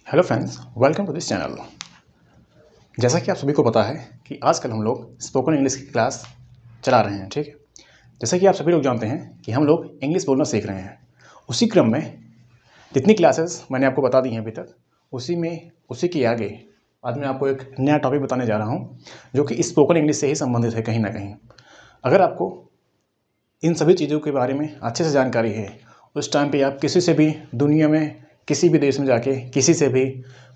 Hello friends, welcome to this channel. जैसा कि आप सभी को पता है कि आजकल हम लोग स्पोकन इंग्लिश की क्लास चला रहे हैं। ठीक है, जैसा कि आप सभी लोग जानते हैं कि हम लोग इंग्लिश बोलना सीख रहे हैं। उसी क्रम में जितनी क्लासेस मैंने आपको बता दी हैं अभी तक, उसी के आगे आज मैं आपको एक नया टॉपिक बताने जा रहा हूँ जो कि स्पोकन इंग्लिश से ही संबंधित है कहीं ना कहीं। अगर आपको इन सभी चीज़ों के बारे में अच्छे से जानकारी है, उस टाइम पे आप किसी से भी दुनिया में किसी भी देश में जाके किसी से भी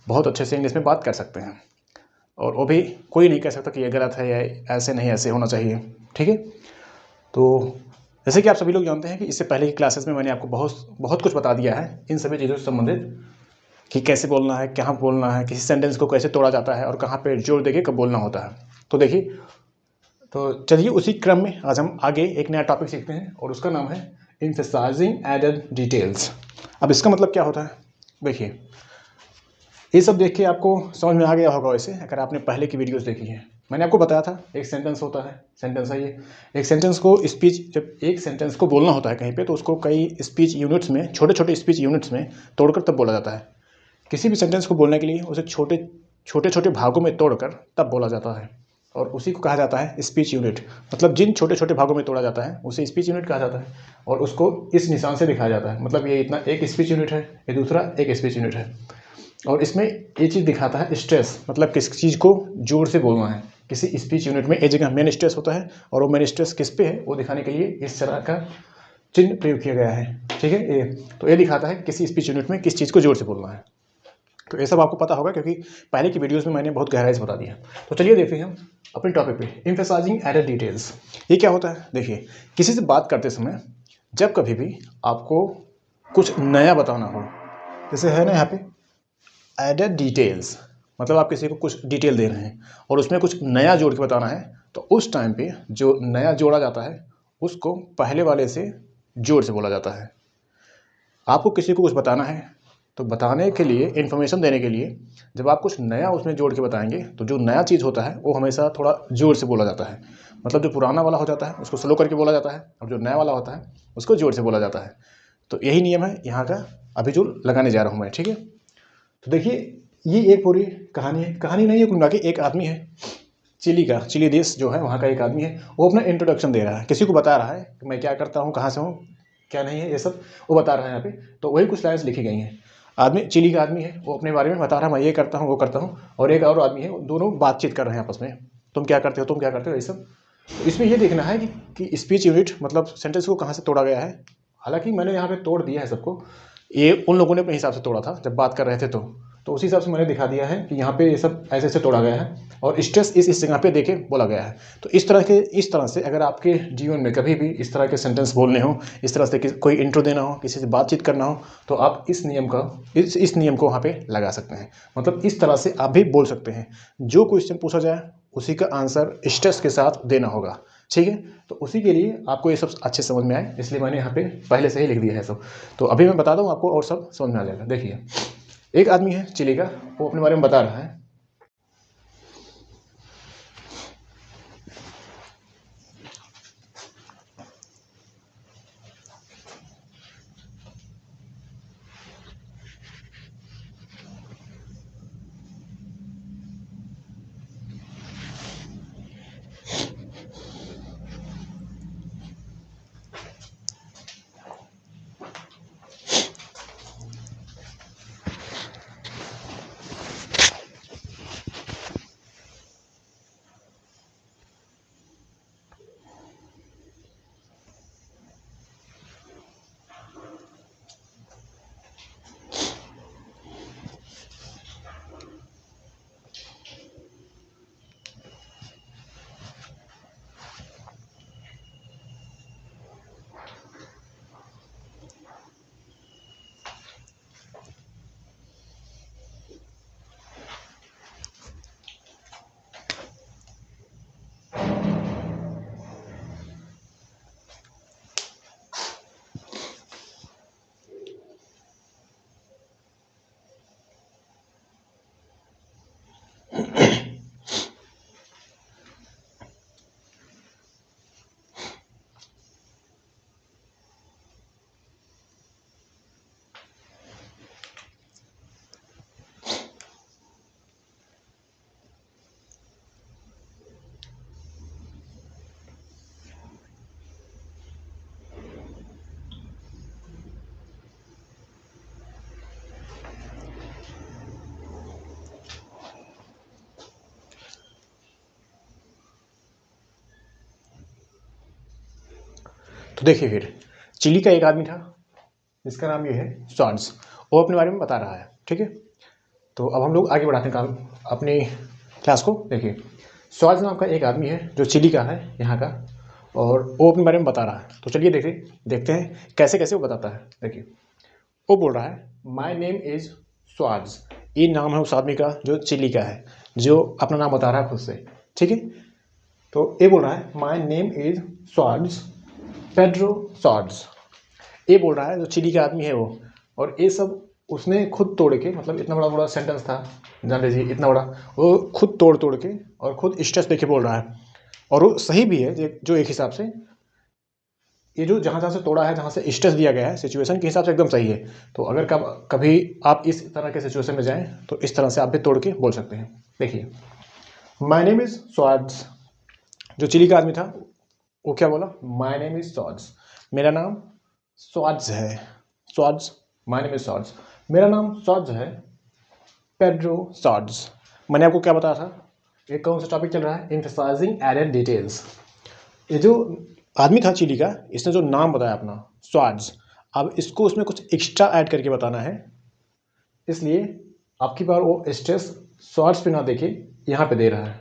बहुत अच्छे से इंग्लिश में बात कर सकते हैं। और वो भी कोई नहीं कह सकता कि ये गलत है या ऐसे नहीं, ऐसे होना चाहिए। ठीक है, तो जैसे कि आप सभी लोग जानते हैं कि इससे पहले की क्लासेस में मैंने आपको बहुत बहुत कुछ बता दिया है इन सभी चीज़ों से संबंधित, कि कैसे बोलना है, कहाँ बोलना है, किसी सेंटेंस को कैसे तोड़ा जाता है और कहाँ पे जोर देके कब बोलना होता है। तो देखिए, तो चलिए उसी क्रम में आज हम आगे एक नया टॉपिक सीखते हैं और उसका नाम है एम्फसाइजिंग एडेड डिटेल्स। अब इसका मतलब क्या होता है? देखिए, ये सब देख के आपको समझ में आ गया होगा वैसे, अगर आपने पहले की वीडियोस देखी हैं। मैंने आपको बताया था एक सेंटेंस होता है, सेंटेंस है ये। एक सेंटेंस को जब एक सेंटेंस को बोलना होता है कहीं पे, तो उसको कई स्पीच यूनिट्स में, छोटे छोटे स्पीच यूनिट्स में तोड़कर तब बोला जाता है। किसी भी सेंटेंस को बोलने के लिए उसे छोटे छोटे छोटे भागों में तोड़कर तब बोला जाता है, और उसी को कहा जाता है स्पीच यूनिट। मतलब जिन छोटे छोटे भागों में तोड़ा जाता है उसे स्पीच यूनिट कहा जाता है, और उसको इस निशान से दिखाया जाता है। मतलब ये इतना एक स्पीच यूनिट है, ये दूसरा एक स्पीच यूनिट है। और इसमें ये चीज़ दिखाता है स्ट्रेस, मतलब किस चीज़ को जोर से बोलना है। किसी स्पीच यूनिट में एक जगह मेन स्ट्रेस होता है, और वो मेन स्ट्रेस किस पे है वो दिखाने के लिए इस तरह का चिन्ह प्रयोग किया गया है। ठीक है, ये तो ये दिखाता है किसी स्पीच यूनिट में किस चीज़ को जोर से बोलना है। तो ये सब आपको पता होगा क्योंकि पहले की वीडियोस में मैंने बहुत गहराई से बता दिया। तो चलिए देखते हैं हम अपने टॉपिक पे, एम्फसाइजिंग एडेड डिटेल्स। ये क्या होता है? देखिए, किसी से बात करते समय जब कभी भी आपको कुछ नया बताना हो, जैसे है ना यहाँ पे एडेड डिटेल्स, मतलब आप किसी को कुछ डिटेल दे रहे हैं और उसमें कुछ नया जोड़ के बताना है, तो उस टाइम पे जो नया जोड़ा जाता है उसको पहले वाले से जोड़ से बोला जाता है। आपको किसी को कुछ बताना है, तो बताने के लिए, इन्फॉर्मेशन देने के लिए जब आप कुछ नया उसमें जोड़ के बताएंगे, तो जो नया चीज़ होता है वो हमेशा थोड़ा जोर से बोला जाता है। मतलब जो पुराना वाला हो जाता है उसको स्लो करके बोला जाता है, और जो नया वाला होता है उसको जोर से बोला जाता है। तो यही नियम है यहाँ का, अभी जो लगाने जा रहा हूँ मैं। ठीक है, तो देखिए, ये एक पूरी कहानी है। कहानी नहीं है कुल मिला के, एक आदमी है चिली देश जो है वहाँ का एक आदमी है। वो अपना इंट्रोडक्शन दे रहा है, किसी को बता रहा है कि मैं क्या करता हूँ, कहाँ से हूँ, क्या नहीं है, ये सब वो बता रहा है यहाँ पे। तो वही कुछ लाइन्स लिखी गई हैं। आदमी, चिली का आदमी है, वो अपने बारे में बता रहा है, मैं ये करता हूँ वो करता हूँ। और एक और आदमी है, दोनों बातचीत कर रहे हैं आपस में, तुम क्या करते हो, तुम क्या करते हो, ये सब। तो इसमें ये देखना है कि स्पीच यूनिट मतलब सेंटेंस को कहाँ से तोड़ा गया है। हालांकि मैंने यहाँ पे तोड़ दिया है सबको, ये उन लोगों ने अपने हिसाब से तोड़ा था जब बात कर रहे थे, तो उसी हिसाब से मैंने दिखा दिया है कि यहाँ पे ये सब ऐसे ऐसे तोड़ा गया है, और स्ट्रेस इस जगह पे देके बोला गया है। तो इस तरह से अगर आपके जीवन में कभी भी इस तरह के सेंटेंस बोलने हो, इस तरह से कोई इंट्रो देना हो, किसी से बातचीत करना हो, तो आप इस नियम को वहाँ पे लगा सकते हैं। मतलब इस तरह से आप भी बोल सकते हैं। जो क्वेश्चन पूछा जाए उसी का आंसर स्ट्रेस के साथ देना होगा। ठीक है, तो उसी के लिए आपको ये सब अच्छे समझ में आए, इसलिए मैंने यहाँ पे पहले से ही लिख दिया है सब। तो अभी मैं बता दूँ आपको और सब समझ में आ जाएगा। देखिए, एक आदमी है चिली का, वो अपने बारे में बता रहा है। तो देखिए फिर चिली का एक आदमी था जिसका नाम ये है स्वार्ड्स, वो अपने बारे में बता रहा है, ठीक है। तो अब हम लोग आगे बढ़ाते हैं काम अपनी क्लास को। देखिए स्वार्ड्स नाम का एक आदमी है जो चिली का है यहाँ का, और वो अपने बारे में बता रहा है। तो चलिए देखते हैं कैसे कैसे वो बताता है। देखिए वो बोल रहा है माई नेम इज़ स्वार्ड्स, ये नाम है उस आदमी का जो चिली का है, जो अपना नाम बता रहा है खुद से, ठीक है। तो ये बोल रहा है my name is swords Pedro swords, ये बोल रहा है जो चिली का आदमी है वो। और ये सब उसने खुद तोड़ के, मतलब इतना बड़ा सेंटेंस था, जान लीजिए इतना बड़ा, वो खुद तोड़ के और खुद स्ट्रेस देके बोल रहा है। और वो सही भी है जो एक हिसाब से ये जो जहाँ से तोड़ा है, जहाँ से स्ट्रेस दिया गया है सिचुएशन के हिसाब से एकदम सही है। तो अगर कभी आप इस तरह के सिचुएशन में जाएं तो इस तरह से आप भी तोड़ के बोल सकते हैं। देखिए माई नेम इज़ स्वार्ड्स, जो चिली का आदमी था वो क्या बोला, माई नेम इज़ स्वार्ड्स, मेरा नाम स्वार्ड्स है। Swords, my name is swords, मेरा नाम स्वार्ड्स है पेड्रो स्वार्ड्स। मैंने आपको क्या बताया था, ये कौन सा टॉपिक चल रहा है, एम्फसाइजिंग एडेड डिटेल्स। ये जो आदमी था चिली का, इसने जो नाम बताया अपना स्वार्ड्स, अब इसको उसमें कुछ एक्स्ट्रा ऐड करके बताना है, इसलिए आपकी बार वो स्ट्रेस स्वार्ड्स पे ना देके यहाँ पे दे रहा है,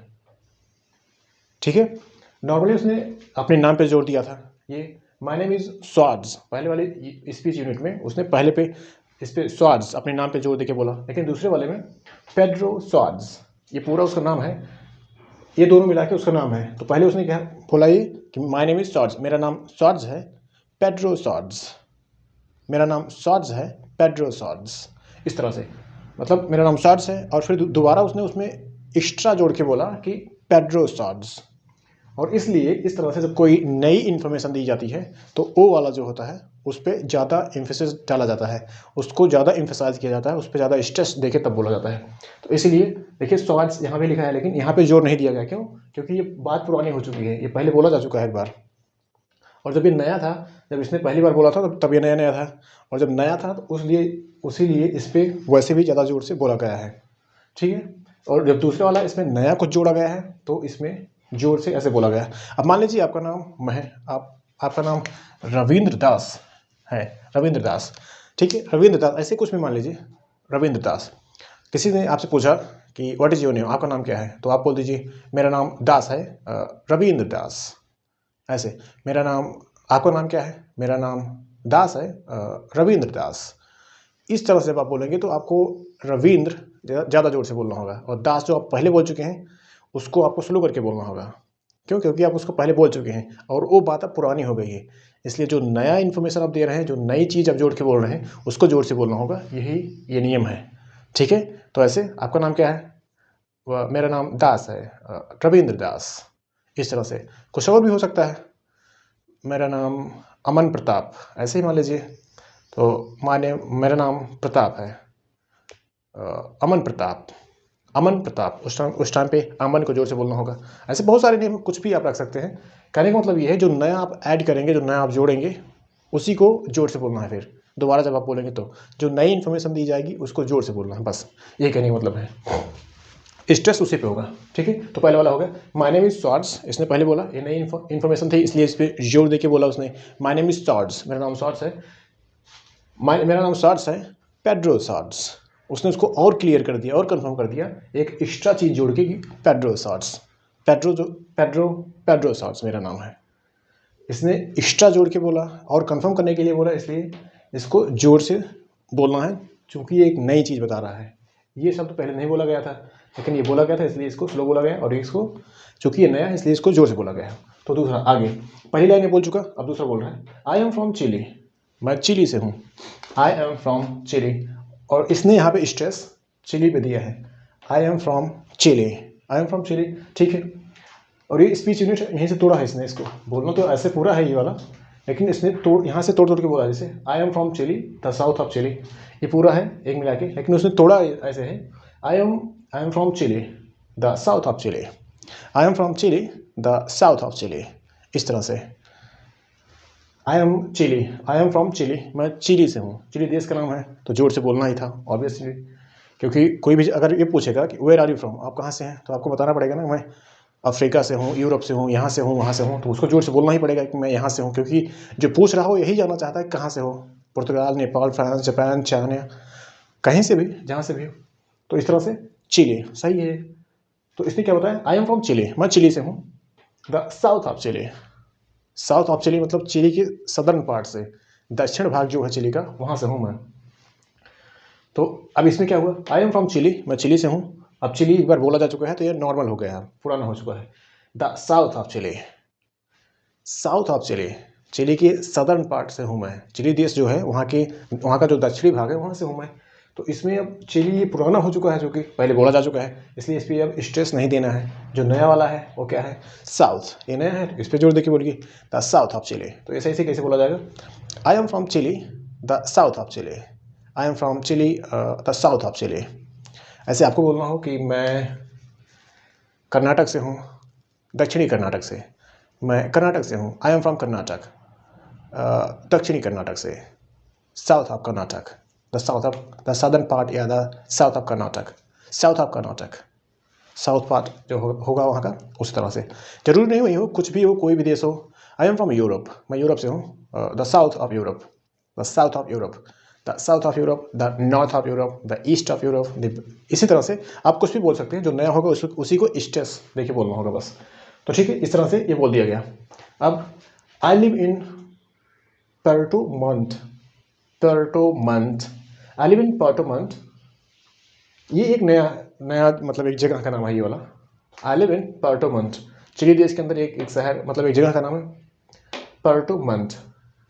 ठीक है। नॉर्मली उसने अपने नाम पे जोर दिया था, ये माय नेम इज़ स्वार्ड्स, पहले वाले स्पीच यूनिट में उसने पहले पे इस पे स्वार्ड्स अपने नाम पे जोर देके बोला, लेकिन दूसरे वाले में पेड्रो स्वार्ड्स, ये पूरा उसका नाम है, ये दोनों मिला के उसका नाम है। तो पहले उसने क्या बोला ये कि माय नेम इज़ स्वार्ड्स, मेरा नाम स्वार्ड्स है पेड्रो स्वार्ड्स, मेरा नाम स्वार्ड्स है पेड्रो स्वार्ड्स, इस तरह से, मतलब मेरा नाम स्वार्ड्स है और फिर दोबारा उसने उसमें एक्स्ट्रा जोड़ के बोला कि पेड्रो स्वार्ड्स। और इसलिए इस तरह से जब कोई नई इन्फॉर्मेशन दी जाती है तो ओ वाला जो होता है उस पर ज़्यादा एम्फेसिस डाला जाता है, उसको ज़्यादा एम्फेसाइज किया जाता है, उस पर ज़्यादा स्ट्रेस देके तब बोला जाता है। तो इसीलिए देखिए स्वार्ड्स यहाँ पे लिखा है, लेकिन यहाँ पे जोर नहीं दिया गया, क्यों, क्योंकि ये बात पुरानी हो चुकी है, ये पहले बोला जा चुका है एक बार। और जब ये नया था, जब इसने पहली बार बोला था तब ये नया नया था, और जब नया था तो उसीलिए इस पर वैसे भी ज़्यादा जोर से बोला गया है, ठीक है। और जब दूसरा वाला इसमें नया कुछ जोड़ा गया है तो इसमें जोर से ऐसे बोला गया। अब मान लीजिए आपका नाम आपका नाम रविंद्र दास है, रविंद्र दास, ठीक है, रविंद्र दास, ऐसे कुछ भी मान लीजिए रविंद्र दास। किसी ने आपसे पूछा कि व्हाट इज़ योर नेम, आपका नाम क्या है, तो आप बोल दीजिए मेरा नाम दास है, रविंद्र दास, ऐसे। मेरा नाम, आपका नाम क्या है, मेरा नाम दास है, रविंद्र दास। इस तरह से जब आप बोलेंगे तो आपको रविंद्र ज़्यादा जोर से बोलना होगा, और दास जो आप पहले बोल चुके हैं उसको आपको स्लो करके बोलना होगा, क्यों, क्योंकि आप उसको पहले बोल चुके हैं और वो बात अब पुरानी हो गई है। इसलिए जो नया इन्फॉर्मेशन आप दे रहे हैं, जो नई चीज़ आप जोड़ के बोल रहे हैं, उसको जोर से बोलना होगा, ये नियम है, ठीक है। तो ऐसे आपका नाम क्या है, मेरा नाम दास है, रविंद्र दास, इस तरह से। कुछ और भी हो सकता है, मेरा नाम अमन प्रताप, ऐसे ही मान लीजिए, तो मेरा नाम प्रताप है, अमन प्रताप, अमन प्रताप, उस टाइम पे अमन को जोर से बोलना होगा। ऐसे बहुत सारे नेम कुछ भी आप रख सकते हैं। कहने का मतलब ये है जो नया आप ऐड करेंगे, जो नया आप जोड़ेंगे, उसी को जोर से बोलना है। फिर दोबारा जब आप बोलेंगे तो जो नई इन्फॉर्मेशन दी जाएगी उसको जोर से बोलना है, बस ये कहने का मतलब है। स्ट्रेस उसी पे होगा, ठीक है। तो पहले वाला हो गया माय नेम इज स्वार्ड्स, इसने पहले बोला, ये नई इन्फॉर्मेशन थी इसलिए इस पर जोर देके बोला उसने, माय नेम इज स्वार्ड्स, मेरा नाम स्वार्ड्स है, मेरा नाम स्वार्ड्स है पेड्रो स्वार्ड्स। उसने उसको और क्लियर कर दिया और कंफर्म कर दिया, एक एक्स्ट्रा चीज़ जोड़ के कि पेड्रो स्वार्ड्स, पेड्रो स्वार्ड्स मेरा नाम है। इसने एक्स्ट्रा जोड़ के बोला और कंफर्म करने के लिए बोला, इसलिए इसको जोर से बोलना है, क्योंकि ये एक नई चीज़ बता रहा है। ये शब्द पहले नहीं बोला गया था, लेकिन ये बोला गया था इसलिए इसको स्लो बोला गया, और इसको चूँकि ये नया है इसलिए इसको जोर से बोला गया। तो दूसरा आगे, पहली लाइन ये बोल चुका, अब दूसरा बोल रहा है आई एम फ्रॉम चिली, मैं चिली से हूँ, आई एम फ्रॉम चिली, और इसने यहाँ पे स्ट्रेस चिली पे दिया है, I am from Chile, I am from Chile, ठीक है। और ये स्पीच यूनिट यहीं से तोड़ा है इसने, इसको बोलना तो ऐसे पूरा है ये वाला, लेकिन इसने यहाँ से तोड़ के बोला, जैसे I am from Chile the south of Chile, ये पूरा है एक मिला के, लेकिन उसने तोड़ा ऐसे है, I am from Chile the south of Chile, I am from Chile the south of Chile, इस तरह से। I am Chile, I am from Chile, मैं चिली से हूँ, चिली देश का नाम है तो जोर से बोलना ही था ऑब्वियसली, क्योंकि कोई भी अगर ये पूछेगा कि वेयर आर यू फ्रॉम, आप कहाँ से हैं, तो आपको बताना पड़ेगा ना मैं अफ्रीका से हूँ, यूरोप से हूँ, यहाँ से हूँ, वहाँ से हूँ, तो उसको जोर से बोलना ही पड़ेगा कि मैं यहाँ से हूँ, क्योंकि जो पूछ रहा हो यही जानना चाहता है कहाँ से हो। पुर्तगाल, नेपाल, फ्रांस, जापान, चाइना, कहीं से भी, जहाँ से भी हो। तो इस तरह से चिली सही है। तो इसने क्या बताया, आई एम फ्रॉम चिली, मैं चिली से हूँ। The south of Chile, south of Chile मतलब चिली के सदर्न पार्ट से, दक्षिण भाग जो है चिली का, वहाँ से हूँ मैं। तो अब इसमें क्या हुआ, आई एम फ्रॉम चिली, मैं चिली से हूँ। अब चिली एक बार बोला जा चुका है तो ये नॉर्मल हो गया है, पुराना हो चुका है। The south of Chile, south of Chile, Chile के सदर्न पार्ट से हूँ मैं। चिली देश जो है वहाँ का जो दक्षिणी भाग है वहाँ से हूँ मैं। तो इसमें अब चिली ये पुराना हो चुका है, जो कि पहले बोला जा चुका है, इसलिए इस पर अब स्ट्रेस नहीं देना है। जो नया वाला है वो क्या है, साउथ, ये नया है, इस पर जोर देके बोलिए द साउथ ऑफ चिली। तो ऐसे ऐसे कैसे बोला जाएगा, I am from Chile the south of Chile, I am from Chile the south of Chile. ऐसे आपको बोलना हो कि मैं कर्नाटक से हूँ, दक्षिणी कर्नाटक से, मैं कर्नाटक से हूँ, आई एम फ्रॉम कर्नाटक, दक्षिणी कर्नाटक से, south of Karnataka, the south of the southern part या the south of Karnataka, south of Karnataka, south part जो होगा वहाँ का, उस तरह से। जरूरी नहीं वही हो, कुछ भी हो, कोई भी देश हो। आई एम फ्रॉम यूरोप, मैं यूरोप से हूँ, the south of Europe, the south of Europe, the south of Europe, the north of Europe, the east of Europe. इसी तरह से आप कुछ भी बोल सकते हैं, जो नया होगा उसी को स्ट्रेस देके बोलना होगा बस। तो ठीक है, इस तरह से ये बोल दिया गया। अब I live in Puerto Montt, Puerto Montt, I live in Puerto Montt, ये एक नया मतलब एक जगह का नाम है ये वाला। I live in Puerto Montt, Chile देश के अंदर एक शहर मतलब एक जगह का नाम है पर्टो मंथ।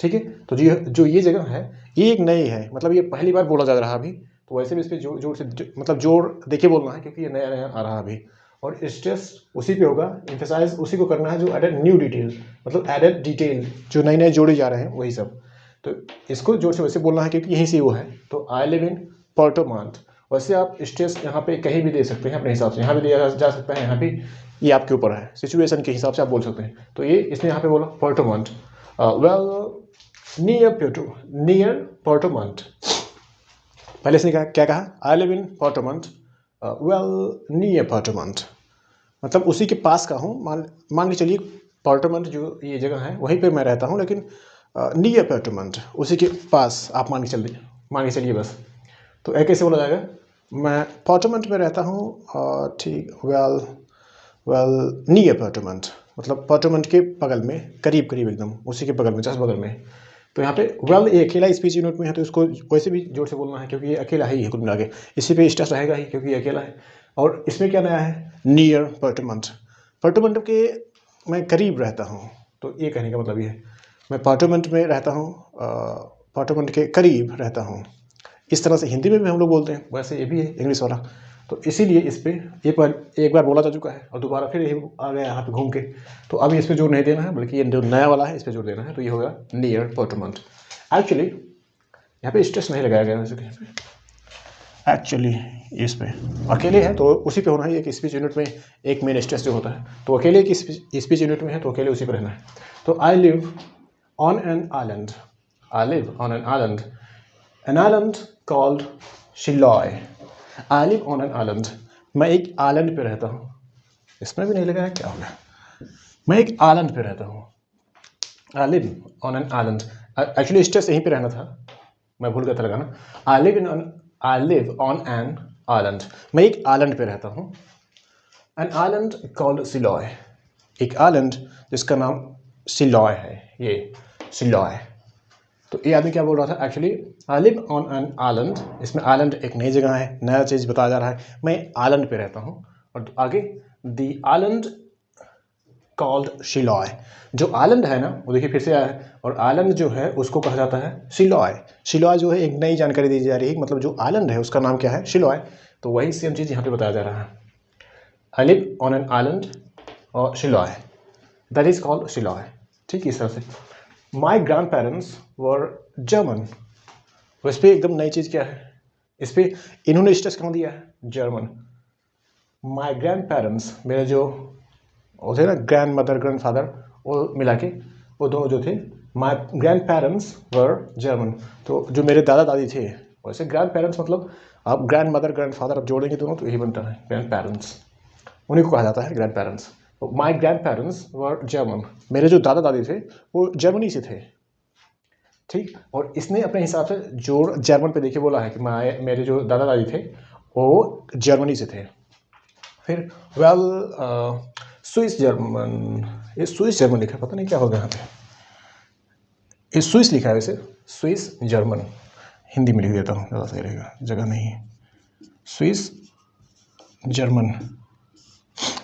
ठीक है, तो जो ये जगह है ये एक नई है, मतलब ये पहली बार बोला जा रहा है अभी। तो वैसे भी इस पर जोर से मतलब जोर देके बोलना है, क्योंकि ये नया नया आ रहा है अभी। और स्ट्रेस उसी पे होगा, एम्फेसाइज उसी को करना है जो एडेड न्यू डिटेल, मतलब एडेड डिटेल जो नए नए जोड़े जा रहे हैं वही सब। तो इसको जोर से वैसे बोलना है क्योंकि यहीं से वो है। तो I live in Puerto month. वैसे आप स्ट्रेस यहाँ पे कहीं भी दे सकते हैं अपने हिसाब से, यहाँ भी दिया जा सकता है, यहाँ भी, ये आपके ऊपर है, सिचुएशन के हिसाब से आप बोल सकते हैं। तो ये इसने यहाँ पे बोला Puerto Montt, well near Puerto Montt. पहले इसने क्या कहा, I live in Puerto Montt, well near Puerto Montt, मतलब उसी के पास का हूँ। मान के चलिए पर्टो मंथ जो ये जगह है वहीं पे मैं रहता हूँ, लेकिन नियर पर्टो मंथ, उसी के पास आप मान के चलिए बस। तो ऐसे कैसे बोला जाएगा, मैं पर्टो मंथ में रहता हूँ, ठीक, वेल नियर पर्टो मंथ, मतलब पर्टो मंथ के बगल में, करीब करीब एकदम उसी के बगल में, जस्ट बगल में। तो यहाँ पे वेल ये अकेला स्पीच यूनिट में है, तो इसको वैसे भी जोर से बोलना है क्योंकि ये अकेला ही है कुल मिला के, इसी पे स्ट्रेस रहेगा ही क्योंकि ये अकेला है। और इसमें क्या नया है, near Puerto Montt, Puerto month के मैं करीब रहता हूँ। तो ये कहने का मतलब ये है, मैं पर्टो मंथ में रहता हूँ, पर्टो मंथ के करीब रहता हूँ। इस तरह से हिंदी में भी हम लोग बोलते हैं, वैसे ये भी है इंग्लिश वाला। तो इसीलिए इस पर एक बार बोला जा चुका है और दोबारा फिर यही आ गया यहाँ पे घूम के। तो अभी इस पर जोर नहीं देना है, बल्कि ये जो नया वाला है इस पर जोर देना है। तो ये होगा नियर पर्टो मंथ। एक्चुअली यहाँ पे स्ट्रेस नहीं लगाया गया वैसे कहीं पे, एक्चुअली इस पे अकेले है तो उसी पे होना है। एक स्पीच यूनिट में एक मेन स्ट्रेस जो होता है, तो अकेले की स्पीच यूनिट में है तो अकेले उसी पर रहना है। तो I live on an island, I live on an island, an island called Chiloé. I live on an island, मैं एक आइलैंड पे रहता हूँ। इसमें भी नहीं लगाया, क्या हो गया, मैं एक आइलैंड पे रहता हूँ। आई live on an island, actually stress यहीं पे रहना था, मैं भूल गया था लगाना। आई लिव ऑन एन आइलैंड, मैं एक आइलैंड पे रहता हूँ। एन आइलैंड कॉल्ड शिलॉय, एक आइलैंड जिसका नाम शिलॉय है, ये शिलॉय। तो ये आदमी क्या बोल रहा था, actually I live on an island, इसमें आइलैंड एक नई जगह है, नया चीज़ बताया जा रहा है, मैं आइलैंड पे रहता हूँ। और आगे द आइलैंड कॉल्ड शिलॉय, जो आइलैंड है ना वो देखिए फिर से आया है, और आइलैंड जो है उसको कहा जाता है शिलॉय। शिलॉय जो है एक नई जानकारी दी जा रही है, मतलब जो आइलैंड है उसका नाम क्या है, शिलॉय। तो वही सेम चीज़ यहाँ पे बताया जा रहा है, आई लिव ऑन एन आइलैंड और शिलॉय, दैट इज कॉल्ड शिलॉय। ठीक, इस तरह से। My grand parents were German, इस पर एकदम नई चीज़ क्या है, इस पर इन्होंने स्ट्रेस कहाँ दिया है, जर्मन। माई ग्रैंड पेरेंट्स, मेरे जो वो थे ना ग्रैंड मदर ग्रैंड फादर, वो मिला के वो दोनों जो थे, my grand parents were German, तो जो मेरे दादा दादी थे, वैसे ग्रैंड पेरेंट्स मतलब आप ग्रैंड मदर ग्रैंड फादर आप जोड़ेंगे दोनों तो यही बनता है ग्रैंड पेरेंट्स, उन्हीं को कहा जाता है grand parents. My grand parents were German, मेरे जो दादा दादी थे वो जर्मनी से थे। ठीक, और इसने अपने हिसाब से जोड़ जर्मन पे देखिए बोला है कि मेरे जो दादा दादी थे वो जर्मनी से थे। फिर वेल स्विस जर्मन, ये स्विस जर्मन लिखा है, पता नहीं क्या होगा यहाँ पे, ये स्विस लिखा है वैसे, स्विस जर्मन हिंदी में लिख देता हूँ ज़्यादा सही रहेगा, जगह नहीं है। स्विस जर्मन,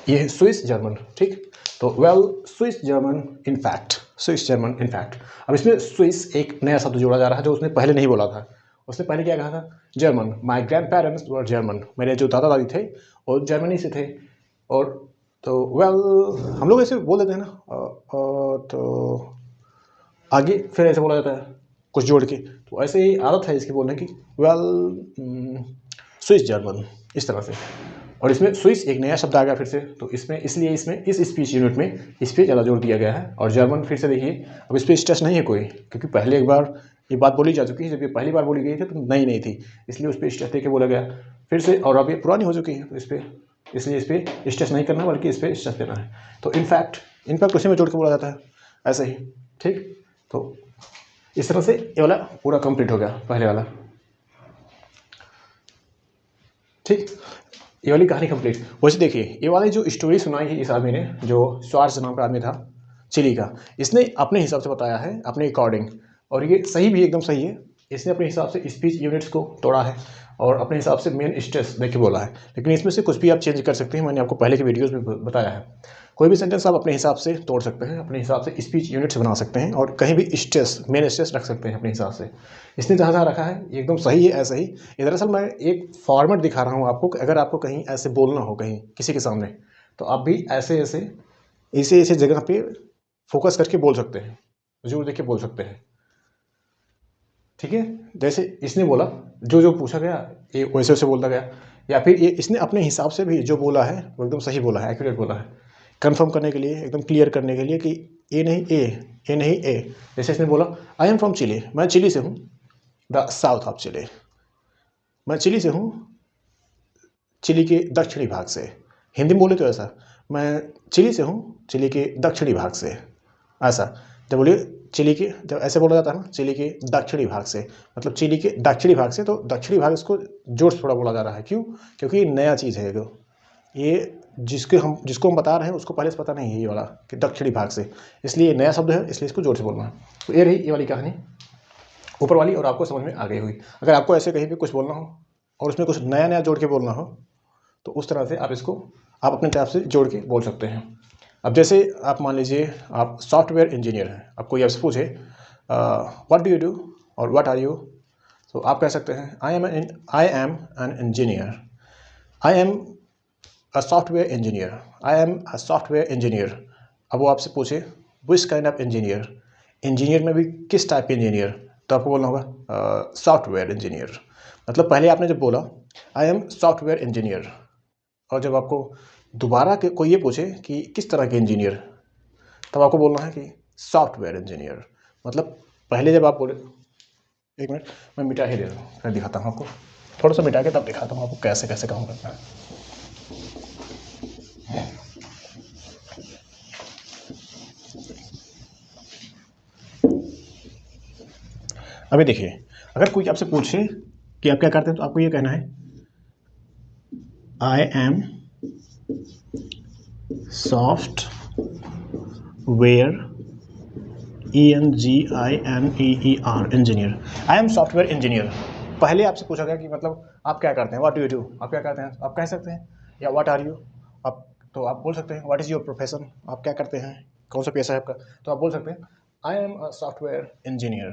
ये है स्विस जर्मन। ठीक, तो well Swiss German in fact, Swiss German in fact. अब इसमें स्विस एक नया शब्द जोड़ा जा रहा है जो उसने पहले नहीं बोला था। उसने पहले क्या कहा था? German. My grand parents were German, मेरे जो दादा दादी थे वो जर्मनी से थे। और तो वेल हम लोग ऐसे बोल देते हैं ना, तो आगे फिर ऐसे बोला जाता है कुछ जोड़ के, तो ऐसे ही आदत है इसकी बोलने की, वेल स्विस जर्मन, इस तरह से। और इसमें स्विस एक नया शब्द आ गया फिर से, तो इसमें इसलिए इसमें इस स्पीच यूनिट में इस पर ज़्यादा जोर दिया गया है। और जर्मन फिर से देखिए, अब इस पर स्ट्रेस नहीं है कोई, क्योंकि पहले एक बार ये बात बोली जा चुकी है, जब ये पहली बार बोली गई थी तो नई नहीं थी, इसलिए उस पर स्ट्रेस दे के बोला गया फिर से। और अब ये पुरानी हो चुकी है तो इस पर, इसलिए इस पर स्ट्रेस नहीं करना बल्कि इस पर स्ट्रेस देना है। तो इनफैक्ट उसी में जोड़ के बोला जाता है ऐसा ही। ठीक, तो इस तरह से ये वाला पूरा कंप्लीट हो गया, पहले वाला। ठीक, ये वाली कहानी कंप्लीट। वैसे देखिए, ये वाली जो स्टोरी सुनाई है इस आदमी ने, जो स्वार्स नाम का आदमी था चिली का, इसने अपने हिसाब से बताया है, अपने अकॉर्डिंग, और ये सही भी एकदम सही है। इसने अपने हिसाब से स्पीच यूनिट्स को तोड़ा है और अपने हिसाब से मेन स्ट्रेस देख के बोला है। लेकिन इसमें से कुछ भी आप चेंज कर सकते हैं, मैंने आपको पहले के वीडियोज़ में बताया है। कोई भी सेंटेंस आप अपने हिसाब से तोड़ सकते हैं, अपने हिसाब से स्पीच यूनिट्स बना सकते हैं, और कहीं भी स्ट्रेस, मेन स्ट्रेस रख सकते हैं अपने हिसाब से। इसने जहाँ जहाँ रखा है एकदम सही है, ऐसा ही। दरअसल मैं एक फॉर्मेट दिखा रहा हूँ आपको, अगर आपको कहीं ऐसे बोलना हो कहीं किसी के सामने, तो आप भी ऐसे ऐसे जगह पे फोकस करके बोल सकते हैं, जोर देके बोल सकते हैं। ठीक है, जैसे इसने बोला, जो जो पूछा गया ये वैसे वैसे बोलता गया, या फिर ये इसने अपने हिसाब से भी जो बोला है वो एकदम सही बोला है, एक्यूरेट बोला है, कंफर्म करने के लिए, एकदम क्लियर करने के लिए कि ए नहीं ए, ए नहीं ए। जैसे इसने बोला, आई एम फ्रॉम चिली, मैं चिली से हूँ, द साउथ ऑफ चिली, मैं चिली से हूँ, चिली के दक्षिणी भाग से। हिंदी में बोले तो ऐसा, मैं चिली से हूँ, चिली के दक्षिणी भाग से, ऐसा। जब बोलिए चिली के, जब ऐसे बोला जाता है ना, चिली के दक्षिणी भाग से, मतलब चिली के दक्षिणी भाग से, तो दक्षिणी भाग इसको जोर से थोड़ा बोला जा रहा है। क्यों? क्योंकि ये नया चीज़ है, ये जिसको हम बता रहे हैं उसको पहले से पता नहीं है ये वाला कि दक्षिणी भाग से, इसलिए ये नया शब्द है, इसलिए इसको जोर से बोलना है। तो ये रही ये वाली कहानी ऊपर वाली, और आपको समझ में आ गई हुई। अगर आपको ऐसे कहीं भी कुछ बोलना हो और उसमें कुछ नया नया जोड़ के बोलना हो, तो उस तरह से आप इसको आप अपने तरफ से जोड़ के बोल सकते हैं। अब जैसे आप मान लीजिए आप सॉफ्टवेयर इंजीनियर हैं, आपको ये आपसे पूछे व्हाट डू यू डू और व्हाट आर यू, तो आप कह सकते हैं I am an engineer, I am a software engineer, I am a software engineer. अब वो आपसे पूछे which kind of engineer, engineer में भी किस टाइप के इंजीनियर, तो आपको बोलना होगा सॉफ्टवेयर इंजीनियर। मतलब पहले आपने जब बोला आई एम सॉफ्टवेयर इंजीनियर, और जब आपको दोबारा के कोई ये पूछे कि किस तरह के इंजीनियर, तब आपको बोलना है कि सॉफ्टवेयर इंजीनियर। मतलब पहले जब आप बोले, एक मिनट मैं मिटा ही दे रहा हूँ, मैं दिखाता हूँ आपको, थोड़ा सा मिटा के तब दिखाता हूँ आपको कैसे कैसे काम करना है। अभी देखिए, अगर कोई आपसे पूछे कि आप क्या करते हैं, तो आपको ये कहना है I M software ENGINEER engineer, I am software engineer. पहले आपसे पूछा गया कि मतलब आप क्या करते हैं, व्हाट डू यू डू, आप क्या करते हैं, आप कह सकते हैं, या व्हाट आर यू, आप तो आप बोल सकते हैं व्हाट इज़ योर प्रोफेशन, आप क्या करते हैं, कौन सा पेशा है आपका, तो आप बोल सकते हैं I am a software engineer.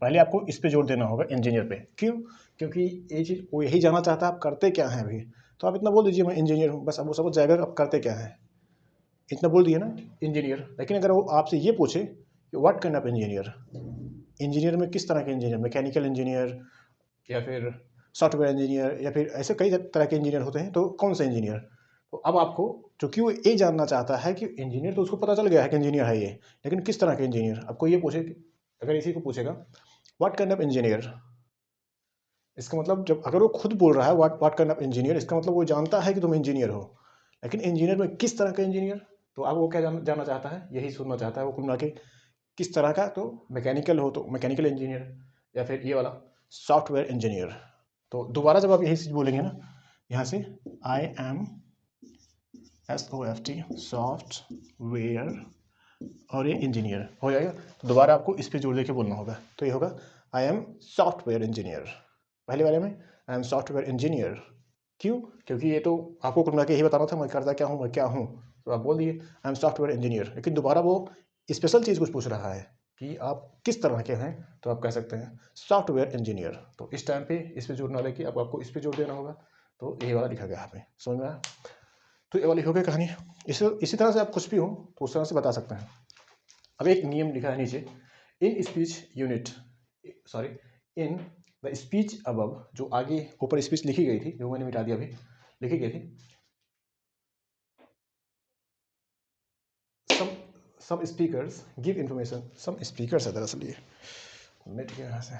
पहले आपको इस पे जोर देना होगा, इंजीनियर पे। क्यों? क्योंकि ये चीज़ वो यही जानना चाहता है आप करते क्या हैं अभी, तो आप इतना बोल दीजिए मैं इंजीनियर हूँ, बस अब वो समझ जाएगा आप करते क्या हैं, इतना बोल दिए ना इंजीनियर। लेकिन अगर वो आपसे ये पूछे what kind of engineer, engineer में किस तरह के इंजीनियर, मैकेनिकल इंजीनियर या फिर सॉफ्टवेयर इंजीनियर, या फिर ऐसे कई तरह के इंजीनियर होते हैं, तो कौन सा इंजीनियर। तो अब आपको, चूंकि वो ये जानना चाहता है कि इंजीनियर तो उसको पता चल गया है कि इंजीनियर है ये, लेकिन किस तरह के इंजीनियर, आपको ये पूछे, अगर इसी को पूछेगा व्हाट काइंड ऑफ इंजीनियर, इसका मतलब जब अगर वो खुद बोल रहा है व्हाट काइंड ऑफ इंजीनियर, इसका मतलब वो जानता है कि तुम इंजीनियर हो, लेकिन इंजीनियर में किस तरह का इंजीनियर, तो अब वो क्या जानना चाहता है, यही सुनना चाहता है वो, कुल मिला के किस तरह का, तो मैकेनिकल हो तो मैकेनिकल इंजीनियर, या फिर ये वाला सॉफ्टवेयर इंजीनियर। तो दोबारा जब आप यही चीज़ बोलेंगे ना, यहाँ से IM SOFT सॉफ्टवेयर और ये इंजीनियर हो जाएगा। तो दोबारा आपको इस पर जोड़ दे के बोलना होगा, तो ये होगा IM सॉफ्टवेयर इंजीनियर। पहले वाले में IM सॉफ्टवेयर इंजीनियर, क्यों? क्योंकि ये तो आपको कुल मिला के यही बताना था मैं करता क्या हूँ, मैं क्या हूँ, तो आप बोल दिए IM सॉफ्टवेयर इंजीनियर। लेकिन दोबारा वो स्पेशल चीज़ कुछ पूछ रहा है कि आप किस तरह के हैं, तो आप कह सकते हैं सॉफ्टवेयर इंजीनियर। तो इस टाइम पे इस पे जोड़ना वाले कि अब आपको इस पे जोड़ देना होगा, तो ये वाला लिखा गया यहाँ पे, समझ में आया? तो ये वाली हो गई कहानी। इसी तरह से आप कुछ भी हो तो उस तरह से बता सकते हैं। अब एक नियम लिखा है नीचे, in speech unit, sorry in the speech above, जो आगे ऊपर स्पीच लिखी गई थी, जो मैंने मिटा दिया अभी, लिखी गई थी, some speakers give information, some speakers है दरअसल ये, मिट गया यहाँ से,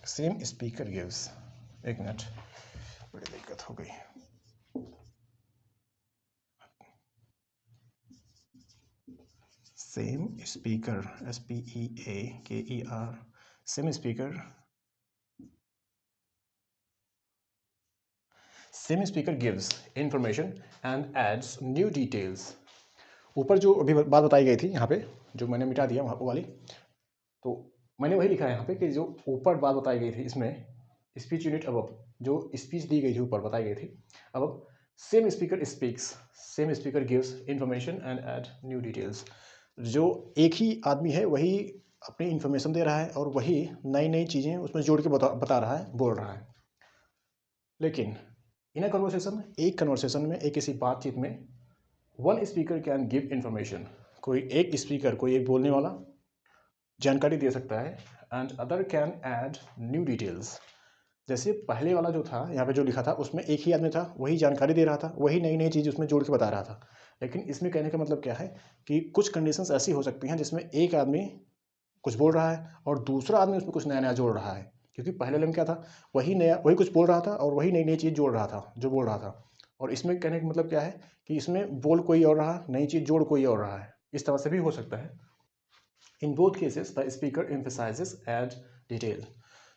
सेम स्पीकर गिव्स, एक मिनट, बड़ी दिक्कत हो गई। Same speaker SPEAKER, same speaker gives information and adds new details. ऊपर जो अभी बात बताई गई थी यहाँ पे, जो मैंने मिटा दिया वहाँ वाली, तो मैंने वही लिखा है यहाँ पे कि जो ऊपर बात बताई गई थी इसमें स्पीच यूनिट अबव, जो स्पीच दी गई थी ऊपर बताई गई थी, अब same speaker speaks, same speaker gives information and add new details. जो एक ही आदमी है वही अपनी इन्फॉर्मेशन दे रहा है और वही नई नई चीज़ें उसमें जोड़ के बता रहा है, बोल रहा है। लेकिन इन अ कन्वर्सेशन, एक कन्वर्सेशन में, एक किसी बातचीत में, one speaker can give information, कोई एक स्पीकर, कोई एक बोलने वाला जानकारी दे सकता है, and other can add new details. जैसे पहले वाला जो था यहाँ पे जो लिखा था उसमें एक ही आदमी था, वही जानकारी दे रहा था, वही नई नई चीज़ उसमें जोड़ के बता रहा था। लेकिन इसमें कहने का मतलब क्या है कि कुछ कंडीशंस ऐसी हो सकती हैं जिसमें एक आदमी कुछ बोल रहा है और दूसरा आदमी उसमें कुछ नया नया जोड़ रहा है, क्योंकि पहले वाले में क्या था, वही नया, वही कुछ बोल रहा था और वही नई नई चीज़ जोड़ रहा था जो बोल रहा था। और इसमें कहने का मतलब क्या है कि इसमें बोल कोई और रहा, नई चीज़ जोड़ कोई और रहा है। इस तरह से भी हो सकता है। In both cases the speaker emphasizes add detail.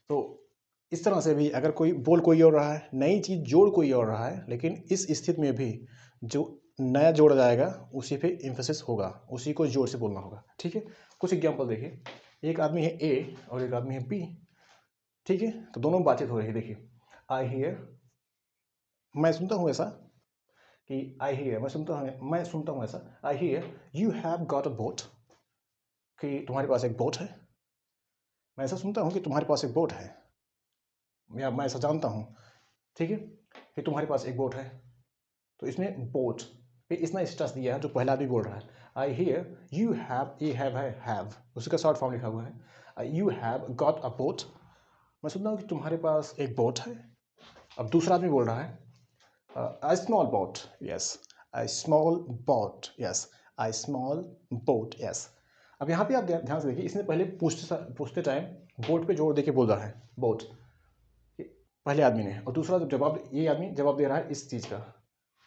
तो इस तरह से भी अगर कोई बोल कोई और रहा है, नई चीज़ जोड़ कोई और रहा है, लेकिन इस स्थिति में भी जो नया जोड़ जाएगा उसी पे एम्फेसिस होगा, उसी को जोर से बोलना होगा। ठीक है, कुछ एग्जांपल देखिए, एक आदमी है ए और एक आदमी है बी। ठीक है, तो दोनों बातचीत हो रही है। देखिए, आई हियर, मैं सुनता हूँ ऐसा कि आई हियर, मैं सुनता हूँ ऐसा, I hear you have got a boat, कि तुम्हारे पास एक बोट है। मैं ऐसा सुनता हूँ कि तुम्हारे पास एक बोट है, या मैं ऐसा जानता हूँ, ठीक है, कि तुम्हारे पास एक बोट है। तो इसमें बोट पे इतना स्ट्रेस दिया है जो पहला आदमी बोल रहा है। आई हियर यू हैव, ये हैव उसका शॉर्ट फॉर्म लिखा हुआ है, you have got a boat. मैं सुनता हूँ कि तुम्हारे पास एक बोट है। अब दूसरा आदमी बोल रहा है, a small boat, yes, a small boat, yes, a small boat, yes. अब यहाँ पे आप ध्यान से देखिए, इसने पहले पूछते टाइम बोट पे जोर दे के बोल रहा है, बोट, पहले आदमी ने, और दूसरा जवाब, ये आदमी जवाब दे रहा है इस चीज़ का,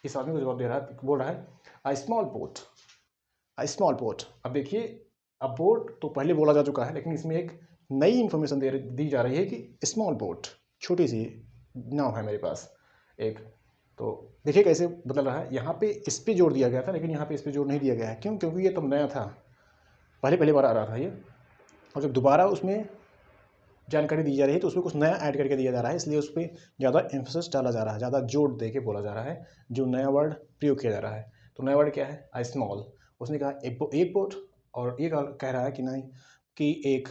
इस आदमी को जवाब दे रहा है, बोल रहा है आई स्मॉल बोट, आई स्मॉल बोट। अब देखिए, अब बोट तो पहले बोला जा चुका है, लेकिन इसमें एक नई इंफॉर्मेशन दी जा रही है कि स्मॉल बोट, छोटी सी नाव है मेरे पास एक। तो देखिए कैसे बदल रहा है, यहाँ पे इस पे जोर दिया गया था, लेकिन यहाँ पे इस पे जोर नहीं दिया गया है। क्यों? क्योंकि ये तब नया था, पहले बार आ रहा था ये, और जब दोबारा उसमें जानकारी दी जा रही है तो उसमें कुछ नया ऐड करके दिया जा रहा है, इसलिए उस पर ज़्यादा एम्फोसिस डाला जा रहा है, ज़्यादा जोर दे के बोला जा रहा है, जो नया वर्ड प्रयोग किया जा रहा है। तो नया वर्ड क्या है? आई स्मॉल। उसने कहा एक बोट, और एक कह रहा है कि नहीं, कि एक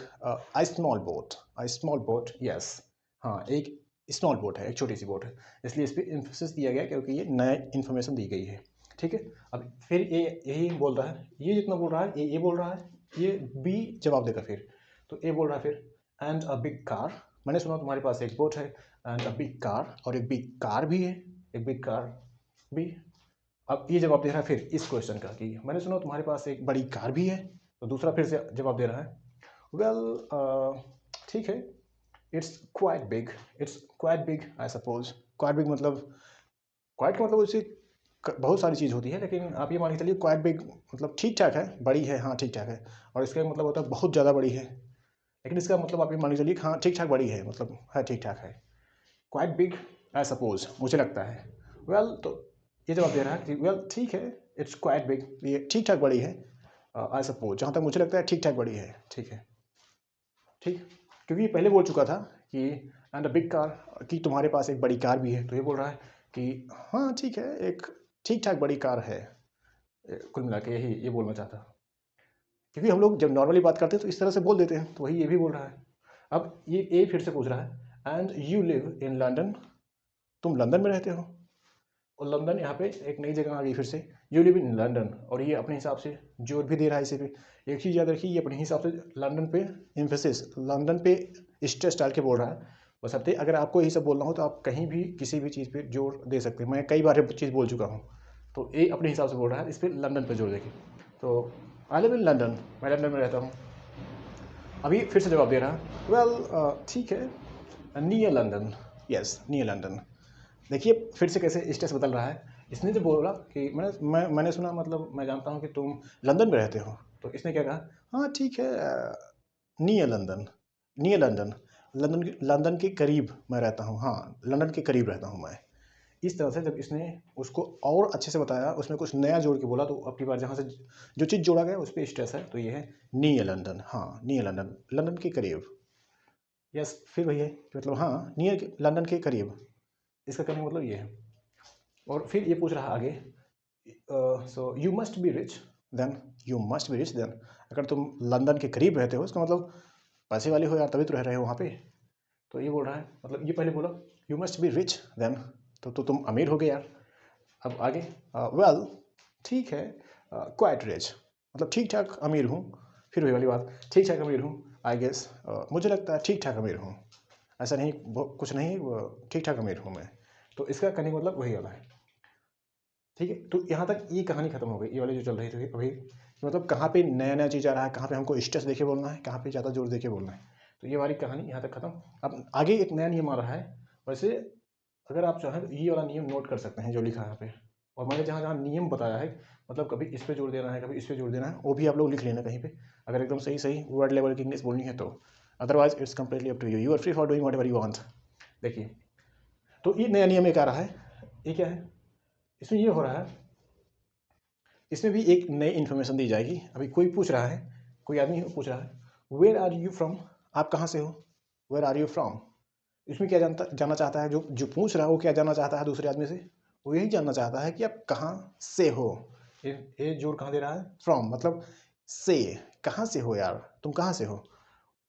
आई स्मॉल बोट, आई स्मॉल बोट, यस, हाँ, एक स्मॉल बोट है, एक छोटी सी बोट है, इसलिए इस पर एम्फोसिस दिया गया क्योंकि ये नया इन्फॉर्मेशन दी गई है। ठीक है, अब फिर ये यही बोल रहा है, ये जितना बोल रहा है, ये बोल रहा है, ये बी जवाब देगा फिर। तो ए बोल रहा है फिर, एंड अ बिग कार, मैंने सुना तुम्हारे पास एक बोट है, एंड अ बिग कार, और एक बिग कार भी है, एक बिग कार भी। अब ये जवाब दे रहा है फिर इस क्वेश्चन का कि मैंने सुना तुम्हारे पास एक बड़ी कार भी है। तो दूसरा फिर से जवाब दे रहा है, वेल, ठीक है, it's quite big, it's quite big I suppose, quite big मतलब, क्वाइट का मतलब उससे बहुत सारी चीज़ होती है, लेकिन आप ये मान के चलिए क्वाइट बिग मतलब ठीक ठाक है, बड़ी है, हाँ ठीक ठाक है। और इसका मतलब होता है बहुत ज़्यादा बड़ी है, लेकिन इसका मतलब आप ये मान के चलिए हाँ ठीक ठाक बड़ी है, मतलब है ठीक ठाक है। क्वाइट बिग आई सपोज, मुझे लगता है। वेल तो ये जवाब दे रहा है कि वेल ठीक है, इट्स क्वाइट बिग, ये ठीक ठाक बड़ी है। आई सपोज, जहाँ तक मुझे लगता है ठीक ठाक बड़ी है, ठीक है, ठीक। क्योंकि ये पहले बोल चुका था कि एंड अ बिग कार, कि तुम्हारे पास एक बड़ी कार भी है, तो ये बोल रहा है कि हाँ ठीक है, एक ठीक ठाक बड़ी कार है। कुल मिला के यही ये बोलना चाहता, क्योंकि हम लोग जब नॉर्मली बात करते हैं तो इस तरह से बोल देते हैं, तो वही ये भी बोल रहा है। अब ये फिर से पूछ रहा है and you live in London, तुम लंदन में रहते हो। और लंदन यहाँ पे एक नई जगह आ गई फिर से, यू लिव इन लंदन, और ये अपने हिसाब से जोर भी दे रहा है इसी पे। एक चीज़ याद रखिए, ये अपने हिसाब से लंदन पे एम्फेसिस, लंदन पे स्ट्रेस डाल के बोल रहा है। बशर्ते अगर आपको यही सब बोलना हो तो आप कहीं भी किसी भी चीज़ पे जोर दे सकते हैं, मैं कई बार ये चीज़ बोल चुका हूँ। तो ये अपने हिसाब से बोल रहा है, इस पर लंदन पर जोर देके। तो आई लिव इन लंदन, मैं लंदन में रहता हूँ। अभी फिर से जवाब दे रहा है, वेल ठीक है, near London, yes near London. देखिए फिर से कैसे स्टेस बदल रहा है। इसने जो बोला कि मैंने सुना, मतलब मैं जानता हूँ कि तुम लंदन में रहते हो, तो इसने क्या कहा, हाँ ठीक है, near London, near London, London के करीब मैं रहता हूँ, हाँ लंदन के करीब रहता हूँ मैं। इस तरह से जब इसने उसको और अच्छे से बताया, उसमें कुछ नया जोड़ के बोला, तो अब की बार जहाँ से जो चीज़ जोड़ा गया उस पर स्ट्रेस है, तो ये है नियर लंदन, हाँ नियर लंदन, लंदन के करीब। यस, फिर वही है कि मतलब हाँ नियर लंदन के करीब, इसका करने का मतलब ये है। और फिर ये पूछ रहा आगे, so you must be rich then, you must be rich then, अगर तुम लंदन के करीब रहते हो इसका मतलब पैसे वाले हो यार, तभी तो रह रहे हो वहाँ पे। तो ये बोल रहा है, मतलब ये पहले बोला you must be rich then, तो तुम अमीर हो गए यार। अब आगे, वेल ठीक है, क्वाइट रिच, मतलब ठीक ठाक अमीर हूँ। फिर वही वाली बात, ठीक ठाक अमीर हूँ, आई गेस, मुझे लगता है ठीक ठाक अमीर हूँ, ऐसा नहीं कुछ नहीं, ठीक ठाक अमीर हूँ मैं। तो इसका करने का मतलब वही वाला है, ठीक है। तो यहाँ तक ये कहानी खत्म हो गई, ये वाली जो चल रही थी अभी, मतलब कहाँ पे नया नया चीज़ आ रहा है, कहाँ पे हमको स्ट्रेस देके बोलना है, कहाँ पे ज़्यादा जोर देके बोलना है। तो ये वाली कहानी यहाँ तक खत्म। अब आगे एक नया नियम आ रहा है। वैसे अगर आप चाहें तो ये वाला नियम नोट कर सकते हैं जो लिखा है यहाँ पे, और मैंने जहाँ जहाँ नियम बताया है, मतलब कभी इस पे जोड़ देना है, कभी इस पे जोड़ देना है, वो भी आप लोग लिख लेना कहीं पे, अगर एकदम सही सही वर्ड लेवल की इंग्लिश बोलनी है तो। Otherwise it's completely up to you, you are free for doing whatever you want. देखिए, तो ये नया नियम एक आ रहा है, ये क्या है, इसमें ये हो रहा है, इसमें भी एक नई इन्फॉर्मेशन दी जाएगी। अभी कोई पूछ रहा है, कोई आदमी पूछ रहा है वेयर आर यू फ्रॉम, आप कहाँ से हो, वेयर आर यू फ्रॉम। इसमें क्या जानना चाहता है, जो जो पूछ रहा है वो क्या जानना चाहता है दूसरे आदमी से, वो यही जानना चाहता है कि आप कहाँ से हो। ये जोर कहाँ दे रहा है, फ्रॉम, मतलब से, कहाँ से हो यार, तुम कहाँ से हो।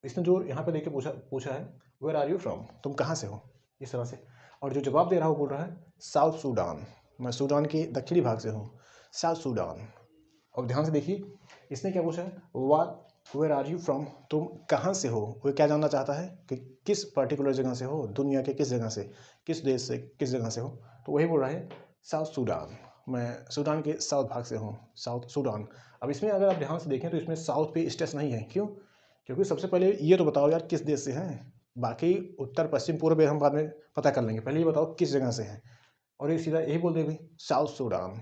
इसने जोर यहाँ पे देके पूछा पूछा है वेयर आर यू फ्रॉम, तुम कहाँ से हो, इस तरह से। और जो जवाब दे रहा है वो बोल रहा है साउथ सूडान, मैं सूडान के दक्षिणी भाग से हूँ, साउथ सूडान। और ध्यान से देखिए, इसने क्या पूछा है, वाट वेयर आर यू फ्रॉम, तुम कहाँ से हो। वो क्या जानना चाहता है कि किस पर्टिकुलर जगह से हो, दुनिया के किस जगह से, किस देश से, किस जगह से हो। तो वही बोल रहा है साउथ सूडान, मैं सूडान के साउथ भाग से हूँ, साउथ सूडान। अब इसमें अगर आप ध्यान से देखें तो इसमें साउथ पे स्ट्रेस नहीं है, क्यों, क्योंकि सबसे पहले ये तो बताओ यार किस देश से हैं, बाकी उत्तर पश्चिम पूर्व हम बाद में पता कर लेंगे, पहले ये बताओ किस जगह से हैं। और ये सीधा यही बोल दे भाई साउथ सूडान,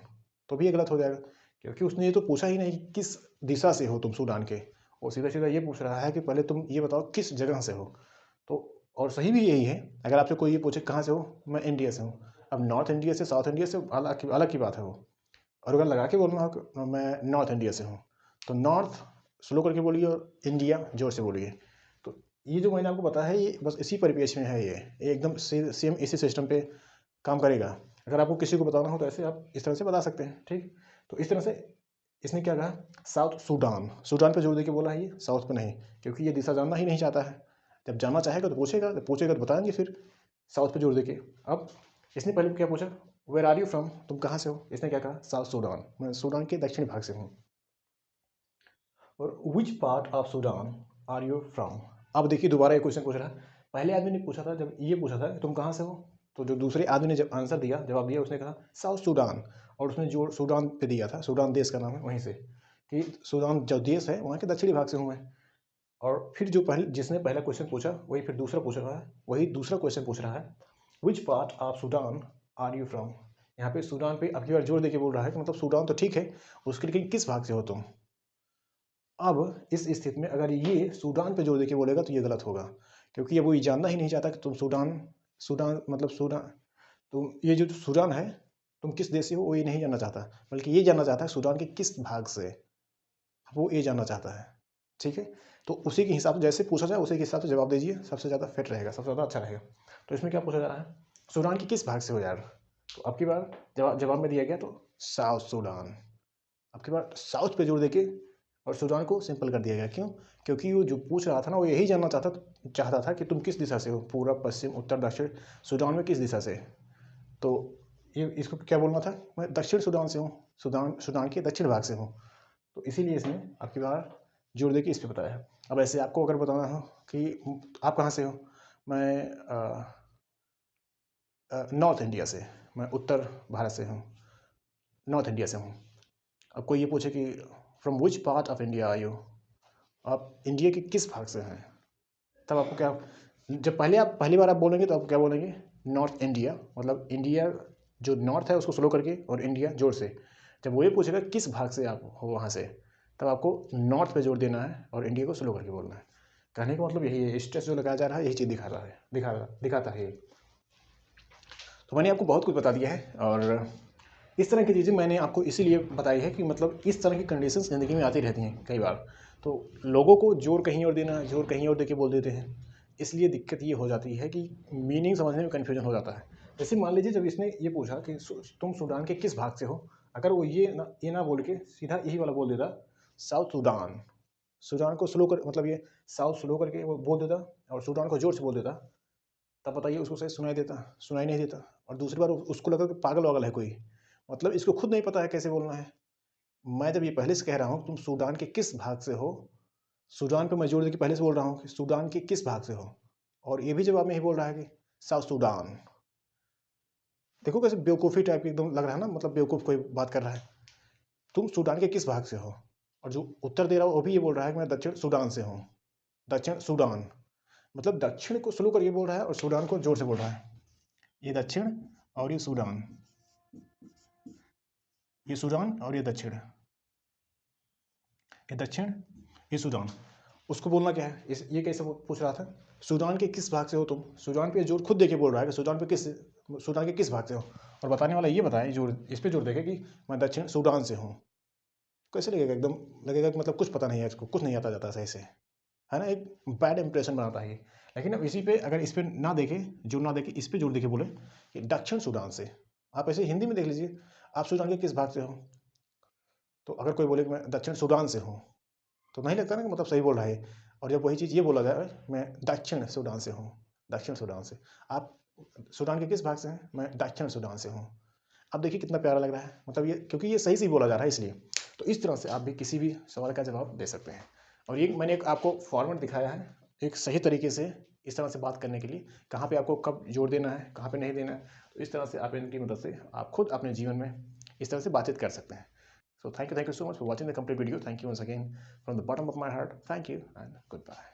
तो भी ये गलत हो जाएगा, क्योंकि उसने ये तो पूछा ही नहीं कि किस दिशा से हो तुम सूडान के, और सीधा सीधा ये पूछ रहा है कि पहले तुम ये बताओ किस जगह से हो। तो और सही भी यही है, अगर आपसे कोई ये पूछे कहाँ से हो, मैं इंडिया से हूँ, अब नॉर्थ इंडिया से साउथ इंडिया से अलग की बात है वो। और अगर लगा के बोलना हो कि मैं नॉर्थ इंडिया से हूँ, तो नॉर्थ स्लो करके बोलिए और इंडिया जोर से बोलिए। तो ये जो मैंने आपको बताया है ये बस इसी परिपेक्ष में है, ये एकदम सेम इसी सिस्टम पे काम करेगा। अगर आपको किसी को बताना हो तो ऐसे आप इस तरह से बता सकते हैं, ठीक। तो इस तरह से इसने क्या कहा, साउथ सूडान, सूडान पे जोर देके बोला है, ये साउथ पे नहीं, क्योंकि ये दिशा जानना ही नहीं चाहता है। जब जानना चाहेगा तो पूछेगा, जब पूछेगा तो बताएंगे फिर साउथ पे जोर देके। अब इसने पहले क्या पूछा, वेयर आर यू फ्रॉम, तुम कहाँ से हो। इसने क्या कहा, साउथ सूडान, मैं सूडान के दक्षिणी भाग से हूँ। और which part of Sudan are you from. अब देखिए दोबारा एक क्वेश्चन पूछ रहा है, पहले आदमी ने पूछा था, जब ये पूछा था तुम कहाँ से हो, तो जो दूसरे आदमी ने जब आंसर दिया, जवाब दिया, उसने कहा साउथ सूडान, और उसने जोर सूडान पे दिया था, सूडान देश का नाम है, वहीं से कि सूडान जो देश है वहाँ के दक्षिणी भाग से हूँ मैं। और फिर जो पहले जिसने पहला क्वेश्चन पूछा वही फिर दूसरा पूछ रहा है, वही दूसरा क्वेश्चन पूछ रहा है which part of Sudan are you from. यहाँ पे सूडान पे अब की बार जोर देके बोल रहा है कि मतलब सूडान तो ठीक है, उसके लेकिन किस भाग से हो तुम। अब इस स्थिति में अगर ये सूडान पे जोर देके बोलेगा तो ये गलत होगा, क्योंकि अब वो ये जानना ही नहीं चाहता कि तुम सूडान सूडान मतलब सूडान तुम ये जो सूडान है तुम किस देश से हो वो ये नहीं जानना चाहता, बल्कि ये जानना चाहता है सूडान के किस भाग से, वो ये जानना चाहता है। ठीक है, तो उसी के हिसाब से जैसे पूछा जाए उसी के हिसाब से जवाब दीजिए, सबसे ज़्यादा फिट रहेगा, सबसे ज़्यादा अच्छा रहेगा। तो इसमें क्या पूछा जा रहा है, सूडान के किस भाग से हो यार। तो अब की बार जवाब में दिया गया तो साउथ सूडान। अब की बार साउथ पे जोर देके और सूडान को सिंपल कर दिया गया, क्यों, क्योंकि वो जो पूछ रहा था ना वो यही जानना चाहता था कि तुम किस दिशा से हो, पूरब पश्चिम उत्तर दक्षिण, सूडान में किस दिशा से। तो ये इसको क्या बोलना था, मैं दक्षिण सूडान से हूँ, सूडान के दक्षिण भाग से हूँ। तो इसीलिए इसने आपकी बार जोड़ दे के इस पे बताया। अब ऐसे आपको अगर बताना हो कि आप कहाँ से हो, मैं नॉर्थ इंडिया से, मैं उत्तर भारत से हूँ, नॉर्थ इंडिया से हूँ। अब कोई ये पूछे कि from which part of India are you, आप इंडिया के किस भाग से हैं, तब आपको क्या, जब आप पहली बार आप बोलेंगे तो आप क्या बोलेंगे, नॉर्थ इंडिया, मतलब इंडिया जो नॉर्थ है उसको स्लो करके और इंडिया जोर से। जब वो ये पूछेगा किस भाग से आप हो वहाँ से, तब आपको नॉर्थ पे जोर देना है और इंडिया को स्लो करके बोलना है। कहने का मतलब यही है, स्ट्रेस जो लगाया जा रहा है यही चीज़ दिखाता है ये। तो मैंने आपको बहुत कुछ बता दिया है, और इस तरह की चीज़ें मैंने आपको इसीलिए बताई है कि मतलब इस तरह की कंडीशंस ज़िंदगी में आती रहती हैं कई बार। तो लोगों को जोर कहीं और देना, जोर कहीं और देके बोल देते हैं, इसलिए दिक्कत ये हो जाती है कि मीनिंग समझने में कन्फ्यूजन हो जाता है। जैसे मान लीजिए जब इसने ये पूछा कि तुम सूडान के किस भाग से हो, अगर वो ये ना बोल के सीधा यही वाला बोल देता साउथ सूडान, सूडान को स्लो कर मतलब ये साउथ स्लो करके वो बोल देता और सूडान को जोर से बोल देता, तब बताइए उसको सही सुनाई नहीं देता। और दूसरी बार उसको लगा कि पागल वागल है कोई, मतलब इसको खुद नहीं पता है कैसे बोलना है। मैं जब ये पहले से कह रहा हूँ तुम सूडान के किस भाग से हो, सूडान पे मैं जोर देके पहले से बोल रहा हूँ कि सूडान के किस भाग से हो, और ये भी जवाब में ही बोल रहा है कि साउथ सूडान। देखो कैसे बेवकूफ़ी टाइप की एकदम लग रहा है ना, मतलब बेवकूफ़ कोई बात कर रहा है। तुम सूडान के किस भाग से हो, और जो उत्तर दे रहा हो वो भी ये बोल रहा है कि मैं दक्षिण सूडान से हूँ, दक्षिण सूडान, मतलब दक्षिण को स्लो करके बोल रहा है और सूडान को जोर से बोल रहा है। ये दक्षिण और ये सूडान, ये सूडान और ये दक्षिण, ये दक्षिण, ये सूडान। उसको बोलना क्या है, ये कैसे पूछ रहा था, सूडान के किस भाग से हो तुम, सूडान पे जोर खुद देके बोल रहा है कि सूडान के किस भाग से हो, और बताने वाला ये बताए जोर इस पे जोर देके कि मैं दक्षिण सूडान से हूँ। कैसे लगेगा, एकदम लगेगा कि मतलब कुछ पता नहीं है इसको, कुछ नहीं आता जाता सही से, है ना, एक बैड इंप्रेशन बनाता है ये। लेकिन अब इसी पे अगर इस पे ना देखे, जोर ना देखे, इस पे जोर देके बोले कि दक्षिण सूडान से। आप ऐसे हिंदी में देख लीजिए, आप सूडान के किस भाग से हो, तो अगर कोई बोले कि मैं दक्षिण सूडान से हूँ, तो नहीं लगता ना कि मतलब सही बोल रहा है। और जब वही चीज़ ये बोला जाए मैं दक्षिण सूडान से हूँ, दक्षिण सूडान से, आप सूडान के किस भाग से हैं, मैं दक्षिण सूडान से हूँ। अब देखिए कितना प्यारा लग रहा है, मतलब ये क्योंकि ये सही से बोला जा रहा है इसलिए। तो इस तरह से आप भी किसी भी सवाल का जवाब दे सकते हैं। और ये मैंने एक आपको फॉर्मेट दिखाया है एक सही तरीके से इस तरह से बात करने के लिए, कहाँ पे आपको कब जोड़ देना है, कहाँ पे नहीं देना है। तो इस तरह से आप इनकी मदद से आप खुद अपने जीवन में इस तरह से बातचीत कर सकते हैं। So thank you so much for watching the complete video. Thank you once again from the bottom of my heart. Thank you and goodbye.